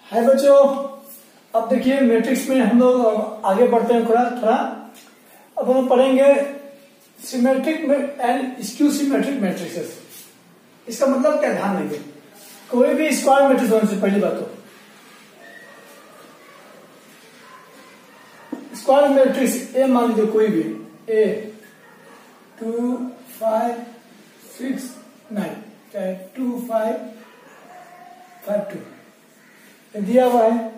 हाय बच्चों, अब देखिए मैट्रिक्स में हम लोग आगे बढ़ते हैं थोड़ा। अब हम पढ़ेंगे symmetric and skew symmetric matrices. इसका मतलब क्या, ध्यान देंगे। कोई भी स्क्वायर मैट्रिक्स होने से पहली बात तो स्क्वायर मैट्रिक्स ए मान लीजिए, कोई भी ए 2 5 6 9 चाहे 2 5 5 2 दिया हुआ है।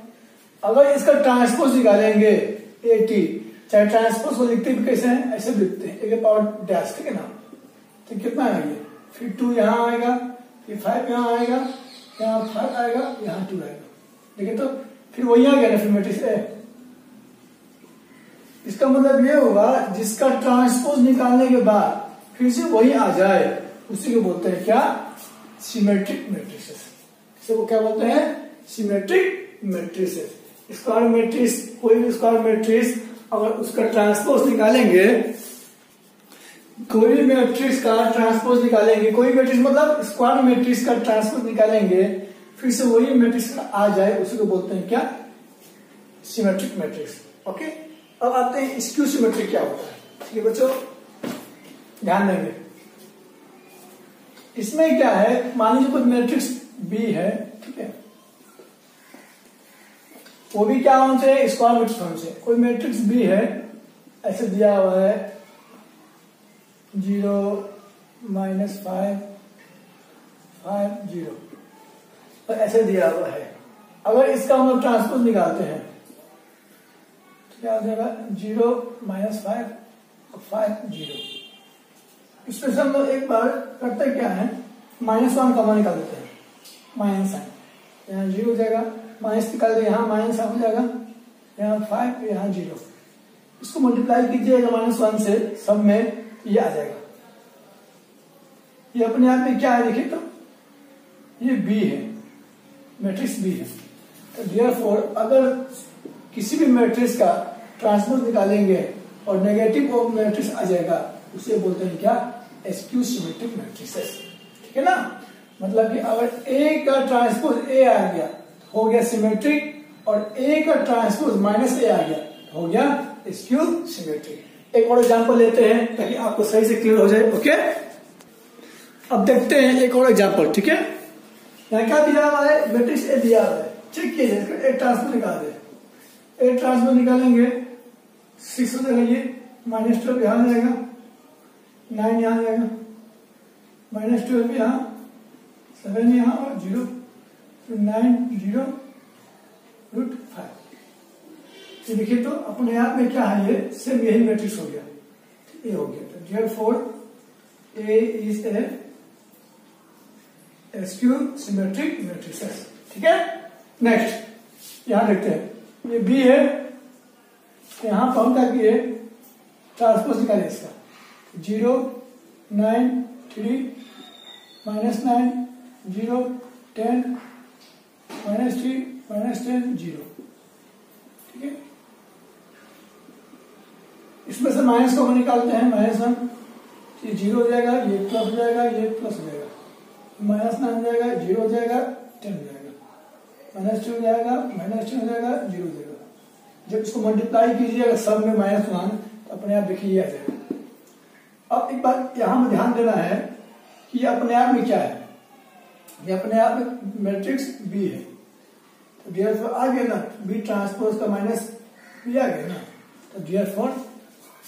अगर इसका ट्रांसपोज निकालेंगे एटी, चाहे ट्रांसपोज को लिखते भी कैसे हैं, ऐसे लिखते हैं एक पावर डैश, ठीक है ना। तो कितना आएगा, फिर 2 यहां आएगा, फिर 5 यहां आएगा, यहाँ 5 आएगा, यहाँ 2 आएगा। देखिए तो फिर वही आ गया ना, फिर मैट्रिक्स ए। इसका मतलब ये होगा जिसका ट्रांसपोज निकालने के बाद फिर से वही आ जाए, उसी को बोलते हैं क्या, सिमेट्रिक मैट्रिसेस। इसे वो क्या बोलते हैं, सिमेट्रिक मैट्रिसेस। स्क्वायर मैट्रिक्स, कोई भी स्क्वायर मैट्रिक्स अगर उसका ट्रांसपोज निकालेंगे, कोई भी मैट्रिक्स का ट्रांसपोज निकालेंगे, कोई मैट्रिक्स मतलब स्क्वायर मैट्रिक्स का ट्रांसपोज निकालेंगे, फिर से वही मैट्रिक्स आ जाए, उसी को बोलते हैं क्या, सिमेट्रिक मैट्रिक्स। ओके, अब आते हैं स्क्यू सिमेट्रिक क्या होता है। ठीक है बच्चों, ध्यान देंगे। इसमें क्या है, मान लीजिए कोई मैट्रिक्स बी है, ठीक है, वो भी क्या होना चाहिए, स्क्वायर मैट्रिक्स होना चाहिए। कोई मैट्रिक्स बी है, ऐसे दिया हुआ है 0 -5 5 0, तो ऐसे दिया हुआ है। अगर इसका हम लोग ट्रांसपोज निकालते हैं तो क्या हो जाएगा, 0 -5 5 0। इसमें से हम लोग एक बार करते क्या है, -1 कॉमन निकाल देते हैं, माइनस साइन, यहाँ 0 हो जाएगा, माइनस निकाल दे, यहाँ माइनस हो जाएगा, यहाँ 5 यहाँ 0। इसको मल्टीप्लाई कीजिएगा -1 से, सब में ये आ जाएगा। ये अपने आप में क्या है, देखिए तो ये बी है, मैट्रिक्स बी है। तो देयरफॉर अगर किसी भी मैट्रिक्स का ट्रांसपोज निकालेंगे और नेगेटिव ऑफ मैट्रिक्स आ जाएगा, उसे बोलते हैं क्या, स्क्यू सिमेट्रिक मैट्रिसेस। ठीक है ना, मतलब कि अगर ए का ट्रांसपोज ए आ गया हो गया सिमेट्रिक, और ए का ट्रांसपोज माइनस ए आ गया हो गया स्क्यू सिमेट्रिक। एक और एग्जांपल लेते हैं ताकि आपको सही से क्लियर हो जाए। ओके, अब देखते हैं एक और एग्जांपल। ठीक है, यहाँ क्या दिया हुआ है, मैट्रिक्स ए दिया हुआ है, चेक कीजिए, इसका ए ट्रांसपोज निकाल दे। ए ट्रांसपोज निकालेंगे 6 हो जाएगा, ये -12 यहां आ जाएगा, 9 यहां आ जाएगा, -12 यहाँ, 7 यहाँ और 0, 9 0 √5। तो देखिए तो अपने आप में क्या है, ये सेम यही मैट्रिक्स हो गया, ये हो गया। तो therefore A is A skew symmetric matrices. ठीक है, नेक्स्ट यहां देखते हैं, ये बी है, यहां पर हम क्या किए, ट्रांसपोज निकाले इसका, 0 9 3 -9 0 10 -3 -10 0। ठीक है, इसमें से माइनस को हम निकालते हैं, -1, ये 0 हो जाएगा, ये प्लस हो जाएगा, ये प्लस हो जाएगा, -9 हो जाएगा, 0 हो जाएगा, 10 हो जाएगा, -2 हो जाएगा, -10 हो जाएगा, 0 हो जाएगा। जब इसको मल्टीप्लाई कीजिएगा सब में -1, तो अपने आप देखिए आ जाएगा। अब एक बात यहां में ध्यान देना है कि ये अपने आप में क्या है, ये अपने आप में मैट्रिक्स बी है। तो देयरफॉर आ गया ना, बी ट्रांसपोज का माइनस बी आ गया ना, तो therefore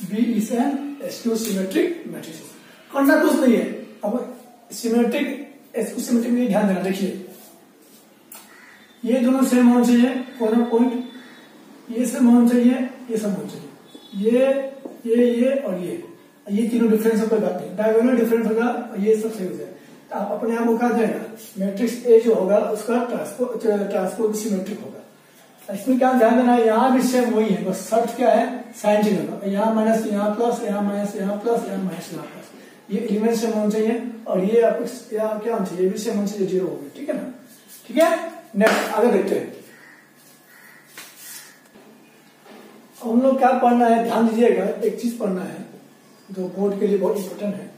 B is an skew symmetric matrix. करना कुछ नहीं है, अब सिमेट्रिक स्क्यू सिमेट्रिक में ध्यान देना। देखिए ये दोनों सेम होना चाहिए, कॉर्नर पॉइंट ये सेम होना चाहिए, ये सब होना चाहिए, ये और ये तीनों डिफरेंस कोई बात नहीं, डायगोनल डिफरेंस होगा और ये सब सही हो जाए, तो आप अपने आप को कहा जाएगा मैट्रिक्स ए जो होगा उसका ट्रांसपोज सिमेट्रिक होगा। इसमें क्या ध्यान देना है, यहाँ भी सेम वही है, बस शर्त क्या है, साइन चेंज होगा, यहाँ माइनस यहाँ प्लस, यहाँ माइनस यहाँ प्लस, यहाँ माइनस यहाँ प्लस, ये एलिमेंट सेम होना चाहिए, और ये यहाँ क्या होना चाहिए, ये भी सेम होना चाहिए, 0 हो गया। ठीक है ना, ठीक है, नेक्स्ट आगे देखते हैं। हम लोग क्या पढ़ना है, ध्यान दीजिएगा, एक चीज पढ़ना है जो बोर्ड के लिए बहुत इंपॉर्टेंट है।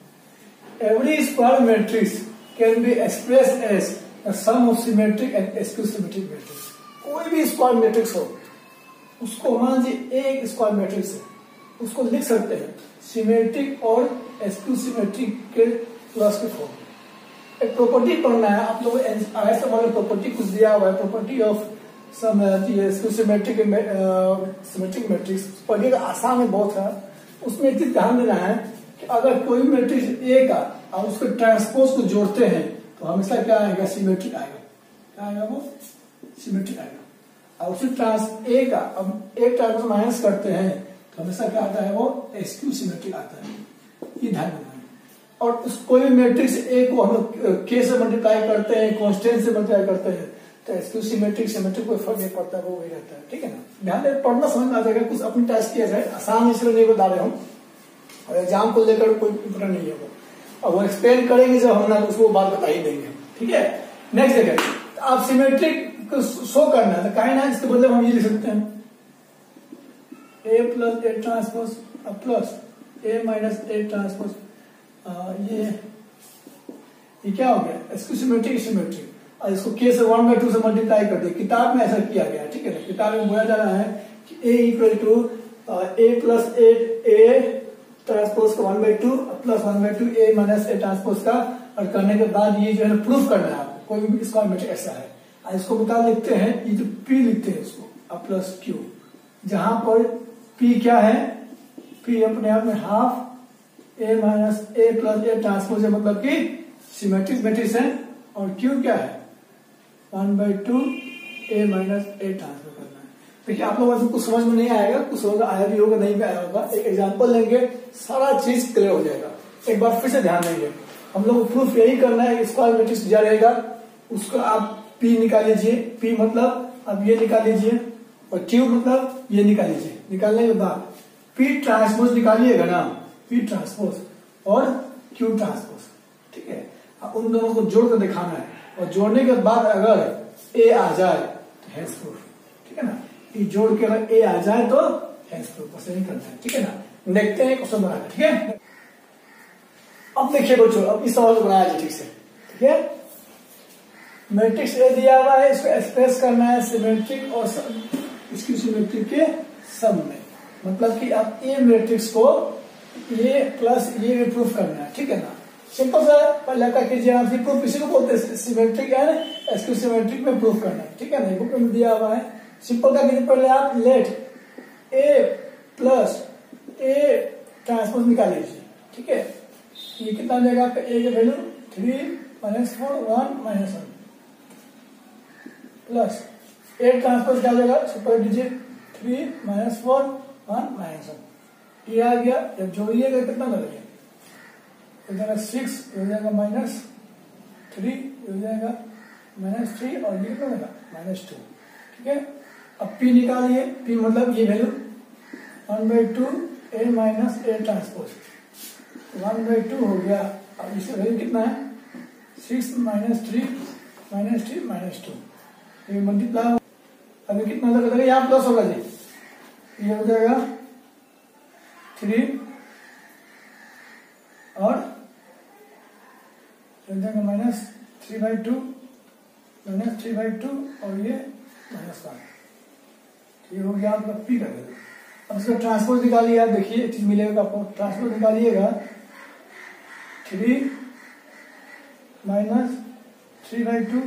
Every square matrix can be express as the sum of symmetric and skew symmetric matrix. कोई भी स्क्वायर मैट्रिक्स हो, उसको मान लीजिए एक स्क्वायर मैट्रिक्स है, उसको लिख सकते हैं सिमेट्रिक और एसक्यू सिमेट्रिक के प्लस के फॉर्म। एक प्रॉपर्टी पढ़ना है आप लोग, आगे से वाले प्रॉपर्टी कुछ दिया हुआ है, property of sum symmetric matrix पढ़िएगा, आसान है बहुत है। उसमें एक चीज ध्यान देना है कि अगर कोई मैट्रिक्स ए का और उसके ट्रांसपोज को जोड़ते हैं तो हमेशा क्या आएगा, सिमेट्रिक आएगा। क्या आएगा, वो सिमेट्रिक आएगा। और उसी ए का अब एक ट्रांसपोज माइनस करते हैं तो हमेशा क्या आता है, वो एसक्यू सिमेट्रिक आता है। ये ध्यान देना है। और उस कोई भी मैट्रिक्स ए को हम के से मल्टीप्लाई करते हैं, कांस्टेंट से मल्टीप्लाई करते हैं, तो एसक्यू सिमेट्रिक कोई फर्क नहीं पड़ता, वो वही रहता है। ठीक है ना, ध्यान दे, पढ़ना समझ में आ जाएगा। कुछ अपनी टास्क किया जाए, आसान इसलिए नहीं बता रहे हम, और एग्जाम को लेकर कोई इतना नहीं है वो, और वो एक्सप्लेन करेंगे जब हम ना, उसको बात बता ही देंगे। ठीक है, नेक्स्ट देखिए, तो आप सिमेट्रिक को शो करना है तो काहे ना, इसके बदले हम ये लिख सकते हैं A plus A transpose plus A minus A transpose. ये क्या हो गया, इसको सिमेट्रिक, और इसको के से 1/2 से मल्टीप्लाई कर दे। किताब में ऐसा किया गया, ठीक है ना, किताब में बोला जा रहा है कि A equal to A plus A transpose का 1/2 plus 1/2 A minus A transpose का, और करने के बाद ये जो है प्रूफ करना है आपको, कोई भी स्क्वायर मैट्रिक्स ऐसा है। और इसको बता लिखते हैं, ये जो पी लिखते हैं इसको प्लस क्यू, जहां पर पी क्या है, पी अपने आप में half A minus A plus A transpose है, मतलब कि सिमेट्रिक मैट्रिक्स है, और क्यू क्या है 1/2 ए माइनस ए ट्रांसपोज करना है। देखिए आप लोगों को कुछ समझ में नहीं आएगा, कुछ होगा आया भी होगा, नहीं भी आया होगा, एक एग्जांपल लेंगे सारा चीज क्लियर हो जाएगा। एक बार फिर से ध्यान देंगे, हम लोग को प्रूफ यही करना है, स्क्वायर मैट्रिक्स दिया रहेगा उसको आप पी निकाल लीजिए, पी मतलब अब ये निकाल लीजिए, और क्यू मतलब ये निकाल लीजिए। निकालने के बाद पी ट्रांसपोज निकालिएगा ना, पी ट्रांसपोज और क्यू ट्रांसपोज, ठीक है, अब उन दोनों को जोड़ कर दिखाना है, और जोड़ने के बाद अगर ए आ जाए तो हैंस प्रूफ, ठीक है ना, ये जोड़ के अगर ए आ जाए तो हैंस प्रूफ, बस यही करना है। ठीक है ना, देखते हैं क्वेश्चन बनाकर। ठीक है, अब देखिए बच्चों, अब इस सवाल को बनाया जाए ठीक से। ठीक है, मैट्रिक्स ए दिया हुआ है, इसको एक्सप्रेस करना है सिमेट्रिक और इसकी सिमेट्रिक के सम में, मतलब कि आप ए मैट्रिक्स को ये प्लस ये भी प्रूफ करना है। ठीक है ना, सिंपल सा पहले का कीजिए आप, प्रूफ इसी को बोलते हैं सिमेट्रिक एंड इसको सिमेट्रिक में प्रूफ करना है। ठीक है ना, बुक में दिया हुआ है, सिंपल का कीजिए, पहले आप let A plus A transpose निकाल लीजिए। ठीक है, ये कितना देगा आपका, ए की value 3 minus 4 1 minus 1 plus A transpose क्या देगा, सुपर डिजिट 3 माइनस 4 1 माइनस 1, ये आ गया। जब जोड़िएगा कितना लगेगा, हो जाएगा 6, हो जाएगा -3, हो जाएगा -3, और ये कितना होगा -2। ठीक है, अब पी निकालिए, पी मतलब ये value 1/2 A minus A transpose 1/2 हो गया। अब इसका वैल्यू कितना है 6 -3 -2, ये मल्टीप्लाई, अभी कितना लगेगा, यहाँ प्लस होगा जी, ये हो जाएगा 3 और -3/2 और ये -1, ये हो गया आपका पी का वैल्यू। अब इसका ट्रांसपोज निकालिए, आप देखिए एक चीज मिलेगा आपको, ट्रांसपोज निकालिएगा 3 -3/2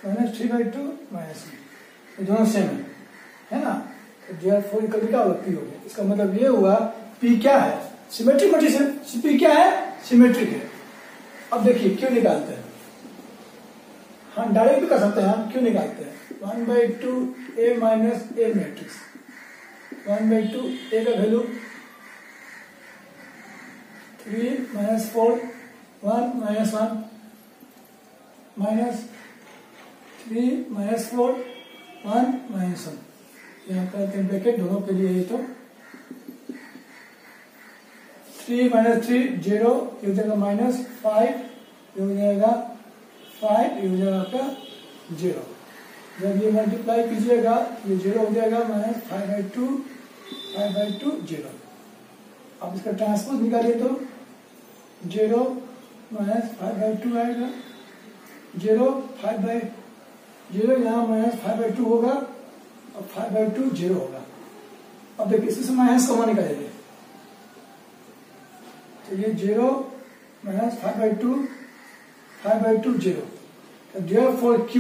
-3/2 -1, ये दोनों सेम है ना, तो therefore क्या होगा, पी हो गया। इसका मतलब ये हुआ पी क्या है, सिमेट्रिक मैट्रिक्स है, पी क्या है, सिमेट्रिक है। अब देखिए क्यों निकालते हैं, हम डायरेक्ट भी कर सकते हैं, हम क्यों निकालते हैं 1/2 ए माइनस ए मैट्रिक्स, 1/2 ए का वैल्यू 3 - 4 1 - 1 -3 - 4 1 - 1, यहाँ करते हैं ब्रैकेट दोनों के लिए, ये तो 3 - 3 0, ये हो जाएगा -5, ये हो जाएगा 5, ये हो जाएगा आपका 0। जब ये मल्टीप्लाई कीजिएगा ये 0 हो जाएगा, -5/2 0। अब इसका ट्रांसपोज निकालिए तो 0 - 5/2 आएगा, 0 5/2 0 यहाँ -5/2 होगा और 5/2 0 होगा। अब देखिए इससे माइनस कॉमन निकालेंगे तो ये 0 -5/2 5/2 0। तो therefore Q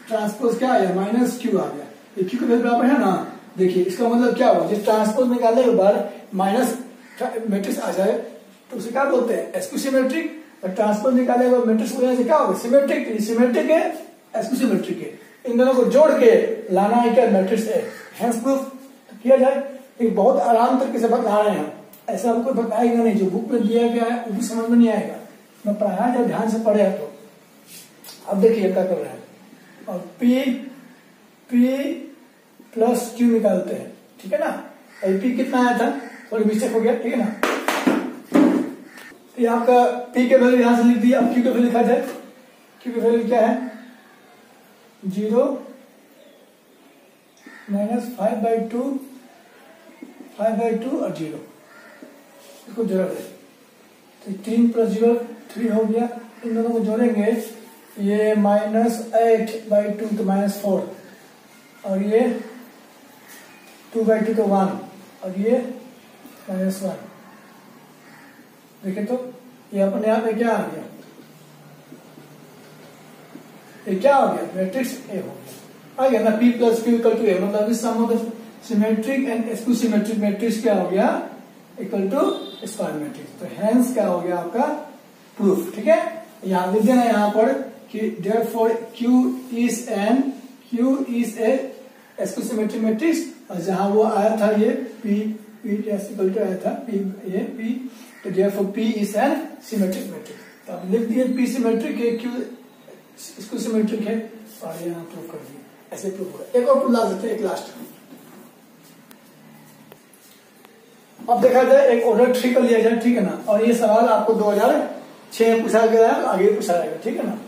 ट्रांसपोज क्या आया -Q आ गया। ये Q के वैल्यू बराबर है ना। देखिए इसका मतलब क्या हुआ, जिस ट्रांसपोज निकालने के बाद माइनस मैट्रिक्स आ जाए तो उसे क्या बोलते हैं एसक्यू सिमेट्रिक। और ट्रांसपोज निकाले हुआ मैट्रिक्स वजह से क्या होगा सिमेट्रिक। सिमेट्रिक है एसक्यू सिमेट्रिक है, इन दोनों को जोड़ के लाना है क्या मैट्रिक्स है। हेंस प्रूफ किया जाए। एक बहुत आराम तरीके से बता रहे हैं, ऐसा आपको बताएगा नहीं, जो बुक में दिया गया है वो भी समझ में नहीं आएगा। मैं पढ़ाया जब ध्यान से पढ़े तो। अब देखिए क्या कर रहे हैं, और P प्लस Q निकालते हैं, ठीक है ना। P कितना आया था, थोड़ी मिस्टेक हो गया, ठीक है ना। तो आपका P के वैल्यू यहां से लिख दिया। अब Q के वैल्यू लिखा जाए। Q के वैल्यू क्या है 0 -5/2 5/2 और 0 इसको जोड़ दे तो 3 + 0 3 हो गया। इन दोनों को जोड़ेंगे ये -8/2 तो -4 और ये 2/2 तो 1 और ये -1। देखिए तो ये अपने आप में क्या आ गया, ये क्या हो गया मैट्रिक्स ए हो गया। आ गया ना P + Q = A, मतलब इस sum of the symmetric and skew symmetric matrix क्या हो गया इक्वल टू स्क्वायर मैट्रिक्स। तो हेंस क्या हो गया आपका प्रूफ, ठीक है। यहाँ लिख देना यहाँ पर कि therefore Q is a askew symmetric matrix. और जहां वो आया था ये P = आया था P, तो therefore P is an symmetric matrix. तो अब लिख दिए P सिमेट्रिक है, Q इसको सिमेट्रिक है और यहाँ प्रूफ कर दिए। ऐसे प्रूफ होगा। एक और प्रूफ ला सकते हैं, एक लास्ट। अब देखा जाए एक ऑर्डर 3 कर लिया जाए, ठीक है ना। और ये सवाल आपको 2006 में पूछा गया है, आगे पूछा जाएगा, ठीक है ना।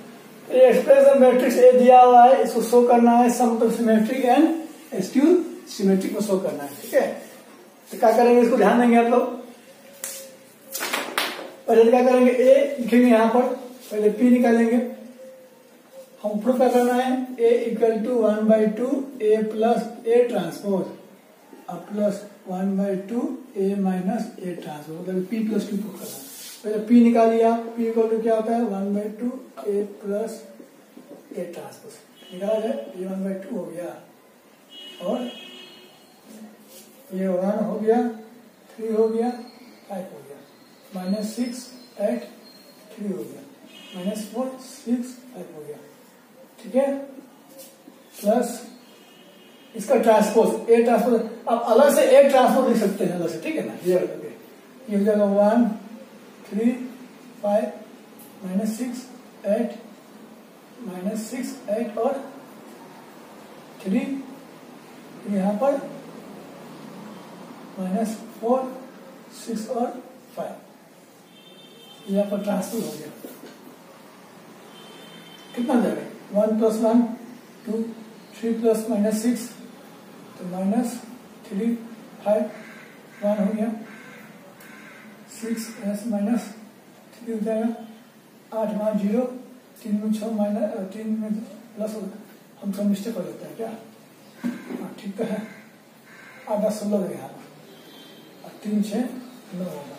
ये एक्सप्रेशन मैट्रिक्स ए दिया हुआ है, इसको शो करना है sum of symmetric and skew symmetric को शो करना है, ठीक है। तो क्या करेंगे, इसको ध्यान देंगे आप लोग। पहले क्या करेंगे, ए लिखेंगे यहाँ पर, पहले P निकालेंगे। हम प्रूफ क्या करना है, A = 1/2 A + A ट्रांसपोज और प्लस 1/2 A - A ट्रांसपोज, मतलब P + Q प्रूफ करना है। पहले P निकाल लिया, P = क्या होता है 1/2 A + A ट्रांसपोज। निकाला जाए, ये 1/2 हो गया और ये 1 हो गया, 3 हो गया, 5 हो गया, -6 8 3 हो गया, -4 6 5 हो गया, ठीक है। प्लस इसका ट्रांसपोज ए ट्रांसपोज, आप अलग से ए ट्रांसपोज लिख सकते हैं अलग से, ठीक है ना। ये हो जाएगा 1 3 5 -6 8 -6 8 और 3 यहाँ पर -4 6 और 5 यहाँ पर ट्रांसपोज हो गया। कितना जाएगा 1 + 1 2 3 + -6 तो -3 5 1 हो गया, 6 -3 हो जाएगा, 8 - 0 3 में 6 3 में प्लस होगा। हम सब मिस्टेक हो जाता है क्या, हाँ ठीक तो है। 8 16 लगे यहाँ पर और 3 6 9 होगा,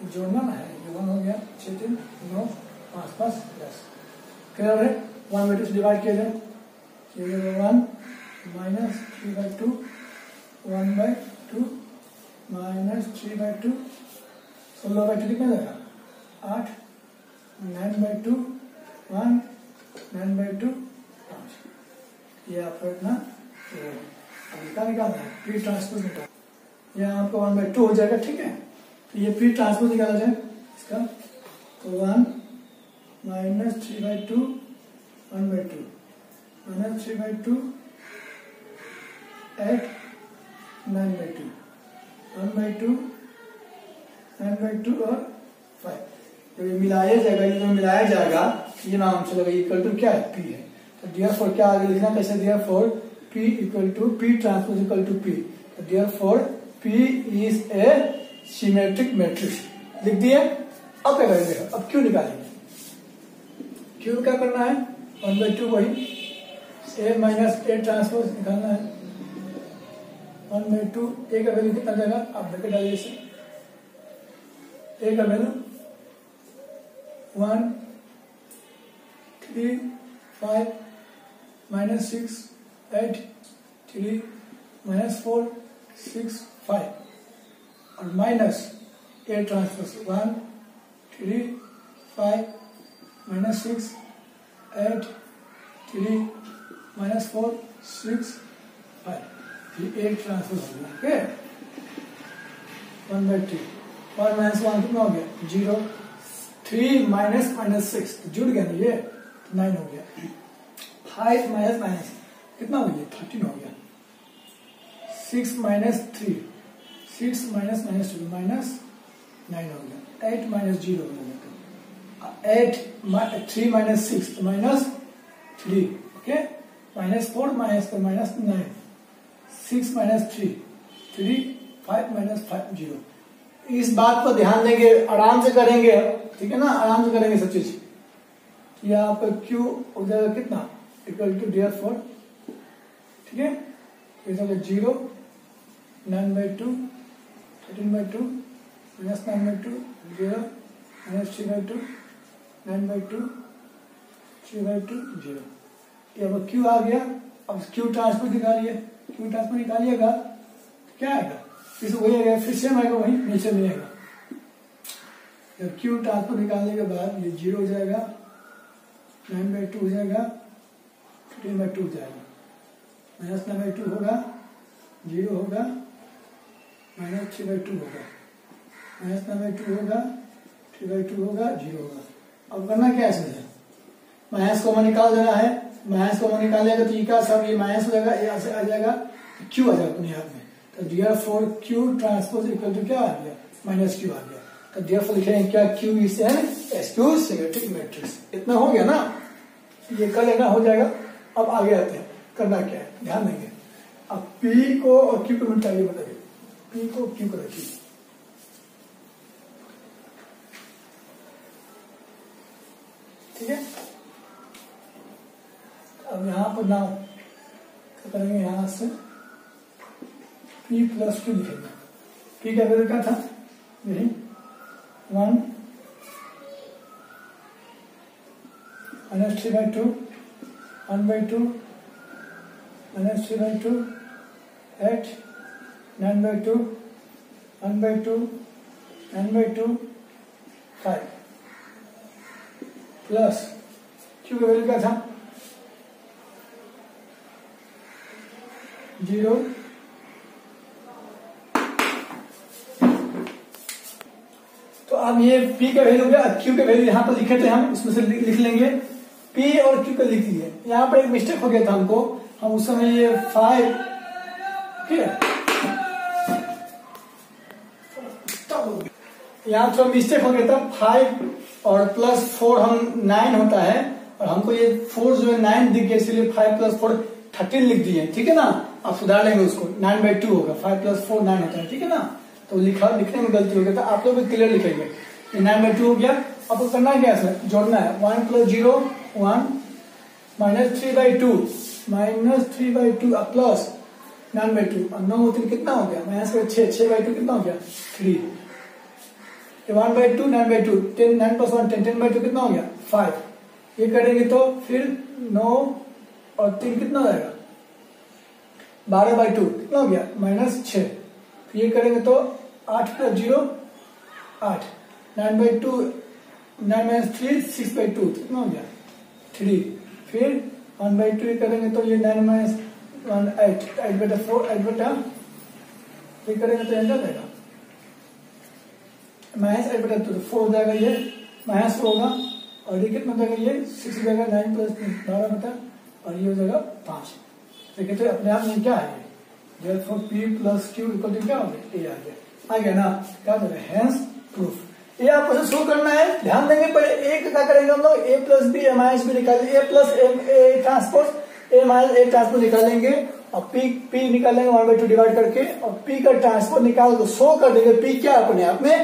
जोड़ना ना है। ये 1 हो गया, 6 3 9 5 5 10 क्लियर है। 1/2 से डिवाइड किया जाए, 1 -3/2 1/2 -3/2 16/2 कितना जाएगा 8 9/2 1 9/2 5। ये आपको इतना निकालना है। P ट्रांसपोज निकाल, यहाँ आपको 1/2 हो जाएगा, ठीक है। तो ये P ट्रांसपोज निकाला जाए इसका, तो 1 -3/2 1/2 -3/2 8 9/2 1/2 9/2 और 5। तो ये मिलाया जाएगा, ये जो मिलाया जाएगा ये नाम चलेगा इक्वल टू क्या है P है। तो therefore क्या आगे लिखना कैसे, therefore P = P transpose = P। तो therefore P is a symmetric matrix लिख दिए। अब क्या करेंगे, अब Q निकालेंगे। Q क्या करना है 1/2 वही ए माइनस ए ट्रांसपोज निकालना है 1/2। ए का वैल्यू कितना जाएगा, आप ब्रैकेट डालिए इसे। ए का वैल्यू 1 3 5 -6 8 3 -4 6 5 और माइनस ए ट्रांसपोज 1 3 5 -6 8 3 -4 6 5 ये ए ट्रांसपोज हो गया। ओके 1/2 1 -1 कितना हो गया 0 3 -6 जुड़ गया ना ये 9 हो गया। 5 माइनस कितना हो गया 13 हो गया। 6 -3 6 -2 -9 हो गया। 8 -0 हो गया। 8 3 -6 तो -3 ओके -4 -9 6 -3 3 5 -5 0। इस बात पर ध्यान देंगे, आराम से करेंगे, ठीक है ना, आराम से करेंगे सब चीज। ये आपका Q हो जाएगा कितना इक्वल टू therefore, ठीक है, ये 0 9/2 13/2 -9/2 0 -3/2 9/2 3/2 0। ये अब Q आ गया। अब Q ट्रांसपोज निकालिए। Q ट्रांसपोज निकालिएगा क्या आएगा, फिर वही आएगा, फिर सेम आएगा, वही नीचे नहीं आएगा। जब Q ट्रांसपोज निकालने के बाद ये 0 हो जाएगा 9/2 हो जाएगा 13/2 हो जाएगा -9/2 होगा 0 होगा -3/2 होगा -9/2 होगा 3/2 होगा 0 होगा। अब करना क्या है इसमें, माइनस कॉमन निकाल देना है। माइनस कॉमन निकालेगा तो ये का सब ये माइनस हो जाएगा, ये आ जाएगा Q आ जाएगा अपने आप में। तो therefore Q transpose equal to क्या आ गया -Q आ गया। तो therefore लिखेंगे क्या Q is an SQ symmetric matrix. इतना हो गया ना, ये कर लेना हो जाएगा। अब आगे आते हैं, करना क्या है ध्यान देंगे। अब P को और Q को मिटाइए, बताइए P को Q को रखिए। ठीक है, अब यहां पर नाउ क्या करेंगे, यहां से P + Q लिखेंगे। P का वैल्यू क्या था, यही 1 -3/2 1/2 -3/2 8 9/2 1/2 9/2 5 प्लस Q का वैल्यू क्या था 0 तो अब ये P का वैल्यू हो गया। Q का वैल्यू यहां पर लिखे थे हम, इसमें से लिख लेंगे। P और Q को लिख दिए। यहां पर एक मिस्टेक हो गया था हमको, हम उस समय ये 5 ठीक है, यहां थोड़ा मिस्टेक हो गया था। 5 और +4 हम 9 होता है, और हमको ये 4 जो है 9 दिख गया, इसलिए 5 + 4 13 लिख दिए। ठीक है ना, आप सुधार लेंगे उसको, 9/2 होगा। 5 + 4 9 होता है, ठीक है ना। तो लिखने में गलती हो गया था, आप लोग भी क्लियर लिखेंगे। 9/2 हो गया। आपको करना है क्या, इसमें जोड़ना है 1 + 0 1 -3/2 -3/2 प्लस 9/2 और 9 3 कितना हो गया -6 6/2 कितना हो गया 3। 1/2 9/2 10 9 + 1 10 10/2 कितना हो गया 5। ये करेंगे तो फिर 9 और 3 कितना हो जाएगा 12/2 कितना हो गया -6। ये करेंगे तो 8 + 0 8 9/2 9 - 3 6/2 कितना हो गया 3। फिर 1/2 करेंगे तो ये 9 - 1 8 8/4 8/, ये करेंगे तो एंटर जाएगा -8/2 तो 4 हो जाएगा, ये -4 होगा। और ये कितना हो जाएगा, ये 6 हो जाएगा 9 + 3 12 और ये हो जाएगा 5। देखिए तो अपने आप में क्या है, therefore P + Q equal to क्या हो गया, ये आ गया ना, क्या हो गया हेंस प्रूफ। ये आपको शो करना है, ध्यान देंगे। पहले ए क्या करेंगे हम लोग, A + B A - B निकालेंगे, A + A transpose A - A transpose निकालेंगे और P निकालेंगे 1/2 डिवाइड करके, और P का ट्रांसपोज निकाल को शो कर देंगे। P क्या अपने आप में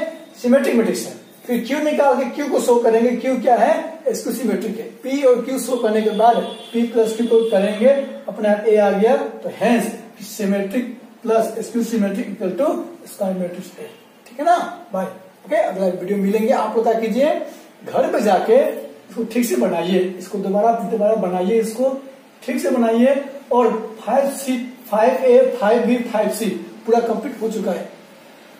सिमेट्रिक मैट्रिक्स है। फिर Q निकाल के Q को शो करेंगे, Q क्या है, इसको सिमेट्रिक है। P P और Q शो करने के बाद P प्लस Q को करेंगे, अपने आप A आ गया, तो hence symmetric plus skew symmetric equal to square matrix A। ठीक है ना भाई? ओके, अगला वीडियो मिलेंगे। आप लोग क्या कीजिए, घर पे जाके इसको ठीक से बनाइए, इसको दोबारा बनाइए, इसको ठीक से बनाइए। और 5C 5A 5B 5C पूरा कंप्लीट हो चुका है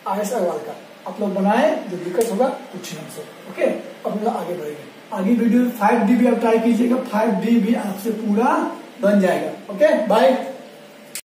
RS अग्रवाल का। आप लोग बनाए, जो दिक्कत होगा पूछिए हमसे। ओके, अब हम लोग आगे बढ़ेंगे। आगे वीडियो 5D भी आप ट्राई कीजिएगा, 5D भी आपसे पूरा बन जाएगा। Okay, bye.